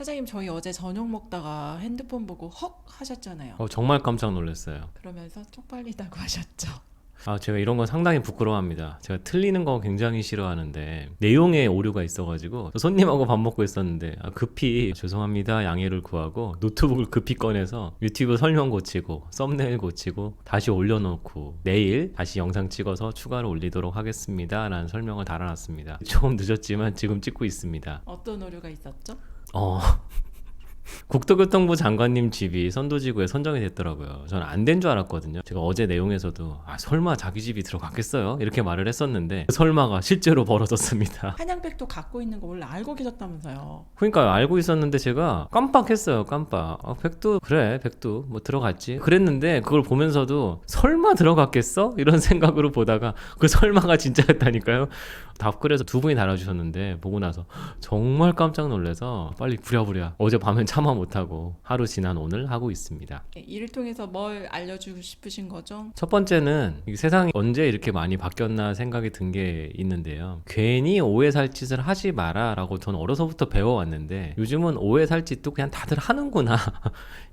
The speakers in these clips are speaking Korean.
사장님 저희 어제 저녁 먹다가 핸드폰 보고 헉 하셨잖아요. 정말 깜짝 놀랐어요. 그러면서 쪽팔리다고 하셨죠. 제가 이런 건 상당히 부끄러워합니다. 제가 틀리는 거 굉장히 싫어하는데 내용에 오류가 있어가지고 손님하고 밥 먹고 있었는데 급히 죄송합니다 양해를 구하고 노트북을 급히 꺼내서 유튜브 설명 고치고 썸네일 고치고 다시 올려놓고 내일 다시 영상 찍어서 추가로 올리도록 하겠습니다 라는 설명을 달아놨습니다. 조금 늦었지만 지금 찍고 있습니다. 어떤 오류가 있었죠? 국토교통부 장관님 집이 선도지구에 선정이 됐더라고요. 저는 안 된 줄 알았거든요. 제가 어제 내용에서도 설마 자기 집이 들어갔겠어요? 이렇게 말을 했었는데 설마가 실제로 벌어졌습니다. 한양백도 갖고 있는 거 원래 알고 계셨다면서요. 그러니까 알고 있었는데 제가 깜빡했어요. 깜빡. 백두 그래 백두 뭐 들어갔지 그랬는데 그걸 보면서도 설마 들어갔겠어? 이런 생각으로 보다가 그 설마가 진짜였다니까요. 답글에서 두 분이 달아주셨는데 보고 나서 정말 깜짝 놀라서 빨리 부랴부랴 어제 밤엔 참아 못하고 하루 지난 오늘 하고 있습니다. 이를 통해서 뭘 알려주고 싶으신 거죠? 첫 번째는 이 세상이 언제 이렇게 많이 바뀌었나 생각이 든 게 있는데요. 괜히 오해 살 짓을 하지 마라 라고 저는 어려서부터 배워왔는데 요즘은 오해 살 짓도 그냥 다들 하는구나.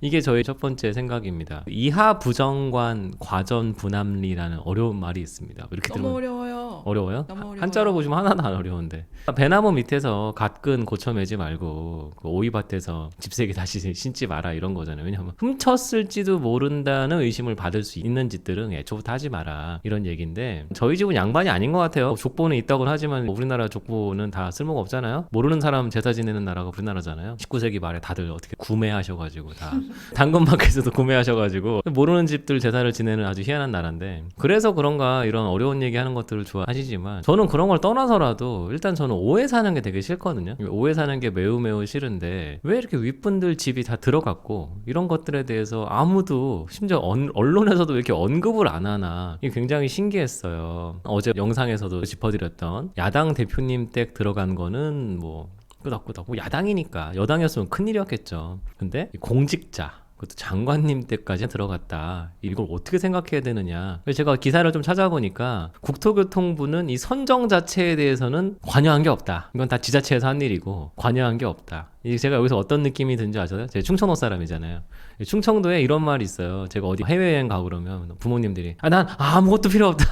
이게 저의 첫 번째 생각입니다. 이하 부정관 과전 분함리라는 어려운 말이 있습니다. 이렇게 너무 들으면 어려워요. 어려워요? 너무 어려워요. 한자로 보시면 하나도 안 어려운데 배나무 밑에서 갓근 고쳐 매지 말고 그 오이밭에서 집세기 다시 신지 마라 이런 거잖아요. 왜냐하면 훔쳤을지도 모른다는 의심을 받을 수 있는 짓들은 애초부터 하지 마라 이런 얘기인데 저희 집은 양반이 아닌 것 같아요. 족보는 있다고는 하지만 우리나라 족보는 다 쓸모가 없잖아요. 모르는 사람 제사 지내는 나라가 우리나라잖아요. 19세기 말에 다들 어떻게 구매하셔가지고 다 당근마켓에서도 구매하셔가지고 모르는 집들 제사를 지내는 아주 희한한 나라인데 그래서 그런가 이런 어려운 얘기하는 것들을 좋아하시지만 저는 그런 걸 떠나서라도 일단 저는 오해 사는 게 되게 싫거든요. 오해 사는 게 매우 매우 싫은데 왜 이렇게 윗분들 집이 다 들어갔고 이런 것들에 대해서 아무도 심지어 언론에서도 왜 이렇게 언급을 안 하나 이게 굉장히 신기했어요. 어제 영상에서도 짚어드렸던 야당 대표님 댁 들어간 거는 뭐 끄덕끄덕 뭐 야당이니까 여당이었으면 큰일이었겠죠. 근데 공직자 그것도 장관님 때까지 들어갔다. 이걸 어떻게 생각해야 되느냐. 그래서 제가 기사를 좀 찾아보니까 국토교통부는 이 선정 자체에 대해서는 관여한 게 없다. 이건 다 지자체에서 한 일이고 관여한 게 없다. 제가 여기서 어떤 느낌이 든지 아세요? 제가 충청도 사람이잖아요. 충청도에 이런 말이 있어요. 제가 어디 해외여행 가고 그러면 부모님들이 난 아무것도 필요 없다.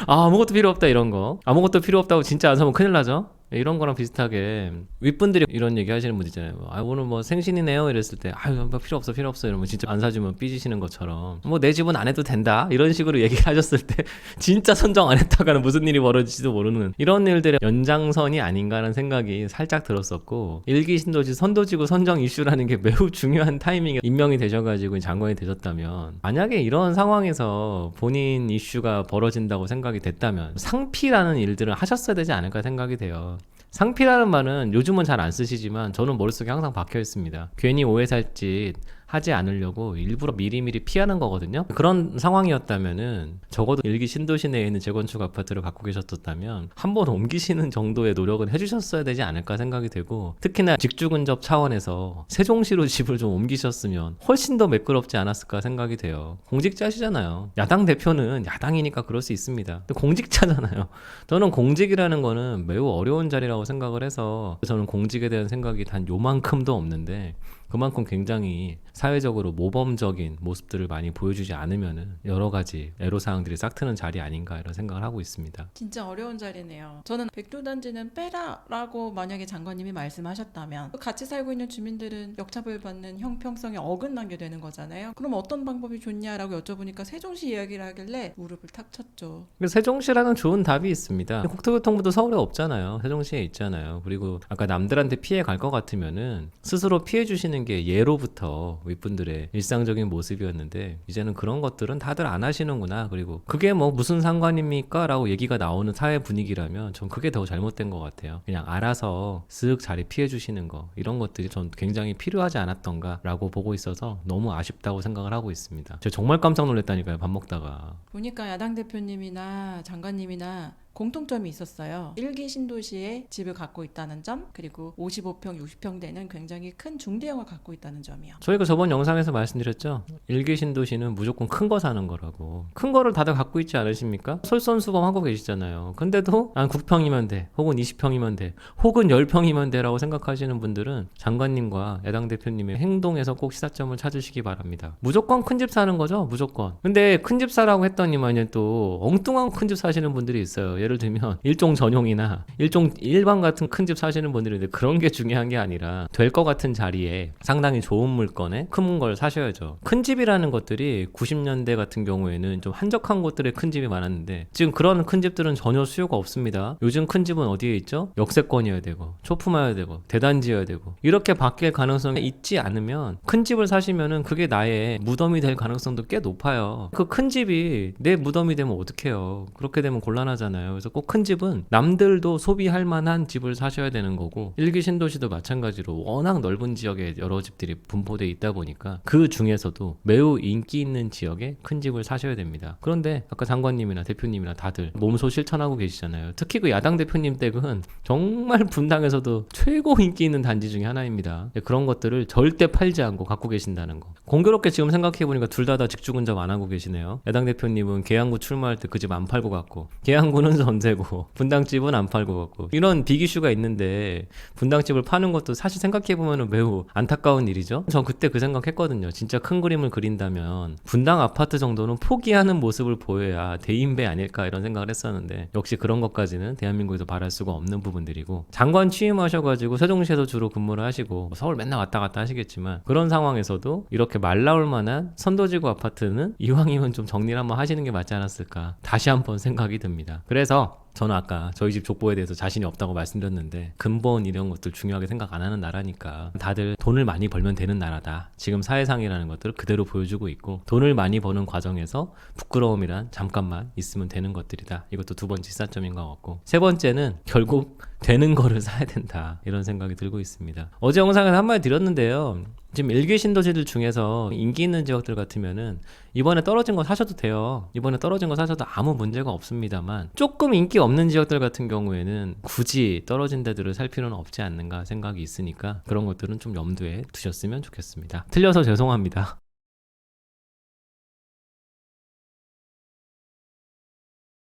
아무것도 필요 없다 이런 거. 아무것도 필요 없다고 진짜 안 사면 큰일 나죠. 이런 거랑 비슷하게 윗분들이 이런 얘기 하시는 분 있잖아요. 오늘 뭐 생신이네요 이랬을 때 뭐 필요 없어 이러면 진짜 안 사주면 삐지시는 것처럼 뭐 내 집은 안 해도 된다 이런 식으로 얘기를 하셨을 때 진짜 선정 안 했다가는 무슨 일이 벌어질지도 모르는 이런 일들의 연장선이 아닌가라는 생각이 살짝 들었었고 일기 신도시 선도지구 선정 이슈라는 게 매우 중요한 타이밍에 임명이 되셔가지고 장관이 되셨다면 만약에 이런 상황에서 본인 이슈가 벌어진다고 생각이 됐다면 상피라는 일들을 하셨어야 되지 않을까 생각이 돼요. 상피라는 말은 요즘은 잘 안 쓰시지만 저는 머릿속에 항상 박혀 있습니다. 괜히 오해 살 짓 하지 않으려고 일부러 미리미리 피하는 거거든요. 그런 상황이었다면은 적어도 일기 신도시 내에 있는 재건축 아파트를 갖고 계셨다면 한번 옮기시는 정도의 노력은 해주셨어야 되지 않을까 생각이 되고 특히나 직주 근접 차원에서 세종시로 집을 좀 옮기셨으면 훨씬 더 매끄럽지 않았을까 생각이 돼요. 공직자시잖아요. 야당 대표는 야당이니까 그럴 수 있습니다. 근데 공직자잖아요. 저는 공직이라는 거는 매우 어려운 자리라고 생각을 해서 저는 공직에 대한 생각이 단 요만큼도 없는데 그만큼 굉장히 사회적으로 모범적인 모습들을 많이 보여주지 않으면은 여러 가지 애로사항들이 싹트는 자리 아닌가 이런 생각을 하고 있습니다. 진짜 어려운 자리네요. 저는 백두단지는 빼라라고 만약에 장관님이 말씀하셨다면 같이 살고 있는 주민들은 역차별 받는 형평성에 어긋나게 되는 거잖아요. 그럼 어떤 방법이 좋냐라고 여쭤보니까 세종시 이야기를 하길래 무릎을 탁 쳤죠. 세종시라는 좋은 답이 있습니다. 국토교통부도 서울에 없잖아요. 세종시에 있잖아요. 그리고 아까 남들한테 피해 갈 것 같으면은 스스로 피해 주시는 게 예로부터 윗분들의 일상적인 모습이었는데 이제는 그런 것들은 다들 안 하시는구나. 그리고 그게 뭐 무슨 상관입니까? 라고 얘기가 나오는 사회 분위기라면 전 그게 더 잘못된 것 같아요. 그냥 알아서 쓱 자리 피해 주시는 거 이런 것들이 전 굉장히 필요하지 않았던가 라고 보고 있어서 너무 아쉽다고 생각을 하고 있습니다. 제가 정말 깜짝 놀랐다니까요. 밥 먹다가. 보니까 야당 대표님이나 장관님이나 공통점이 있었어요. 1기 신도시에 집을 갖고 있다는 점, 그리고 55평, 60평 되는 굉장히 큰 중대형을 갖고 있다는 점이요. 저희가 저번 영상에서 말씀드렸죠. 일기 신도시는 무조건 큰 거 사는 거라고. 큰 거를 다들 갖고 있지 않으십니까? 솔선수범하고 계시잖아요. 근데도 난 9평이면 돼, 혹은 20평이면 돼, 혹은 10평이면 돼라고 생각하시는 분들은 장관님과 야당 대표님의 행동에서 꼭 시사점을 찾으시기 바랍니다. 무조건 큰 집 사는 거죠, 무조건. 근데 큰 집 사라고 했더니만요, 또 엉뚱한 큰 집 사시는 분들이 있어요. 예를 들면 일종 전용이나 일종 일반 같은 큰 집 사시는 분들이 있는데, 그런 게 중요한 게 아니라 될 것 같은 자리에 상당히 좋은 물건에 큰 걸 사셔야죠. 큰 집이라는 것들이 90년대 같은 경우에는 좀 한적한 곳들에 큰 집이 많았는데, 지금 그런 큰 집들은 전혀 수요가 없습니다. 요즘 큰 집은 어디에 있죠? 역세권이어야 되고, 초품화여야 되고, 대단지여야 되고, 이렇게 바뀔 가능성이 있지 않으면 큰 집을 사시면은 그게 나의 무덤이 될 가능성도 꽤 높아요. 그 큰 집이 내 무덤이 되면 어떡해요. 그렇게 되면 곤란하잖아요. 그래서 꼭 큰 집은 남들도 소비할 만한 집을 사셔야 되는 거고, 일기 신도시도 마찬가지로 워낙 넓은 지역에 여러 집들이 분포되어 있다 보니까 그 중에서도 매우 인기 있는 지역에 큰 집을 사셔야 됩니다. 그런데 아까 장관님이나 대표님이나 다들 몸소 실천하고 계시잖아요. 특히 그 야당 대표님 댁은 정말 분당에서도 최고 인기 있는 단지 중에 하나입니다. 그런 것들을 절대 팔지 않고 갖고 계신다는 거. 공교롭게 지금 생각해보니까 둘 다 직주근접 안 하고 계시네요. 야당 대표님은 계양구 출마할 때 그 집 안 팔고 갔고, 계양구는 전세고 분당집은 안 팔고 갔고, 이런 빅이슈가 있는데 분당집을 파는 것도 사실 생각해보면 매우 안타까운 일이죠. 전 그때 그 생각했거든요. 진짜 큰 그림을 그린다면 분당 아파트 정도는 포기하는 모습을 보여야 대인배 아닐까, 이런 생각을 했었는데, 역시 그런 것까지는 대한민국에서 바랄 수가 없는 부분들이고, 장관 취임하셔가지고 세종시에서 주로 근무를 하시고 서울 맨날 왔다 갔다 하시겠지만, 그런 상황에서도 이렇게 말 나올 만한 선도지구 아파트는 이왕이면 좀 정리를 한번 하시는 게 맞지 않았을까, 다시 한번 생각이 듭니다. 그래서 저는 아까 저희 집 족보에 대해서 자신이 없다고 말씀드렸는데, 근본 이런 것들 중요하게 생각 안 하는 나라니까 다들 돈을 많이 벌면 되는 나라다, 지금 사회상이라는 것들을 그대로 보여주고 있고, 돈을 많이 버는 과정에서 부끄러움이란 잠깐만 있으면 되는 것들이다. 이것도 두 번째 시사점인 것 같고, 세 번째는 결국 되는 거를 사야 된다, 이런 생각이 들고 있습니다. 어제 영상에서 한마디 드렸는데요. 지금 일기 신도시들 중에서 인기 있는 지역들 같으면은 이번에 떨어진 거 사셔도 돼요. 이번에 떨어진 거 사셔도 아무 문제가 없습니다만, 조금 인기 없는 지역들 같은 경우에는 굳이 떨어진 데들을 살 필요는 없지 않는가 생각이 있으니까, 그런 것들은 좀 염두에 두셨으면 좋겠습니다. 틀려서 죄송합니다.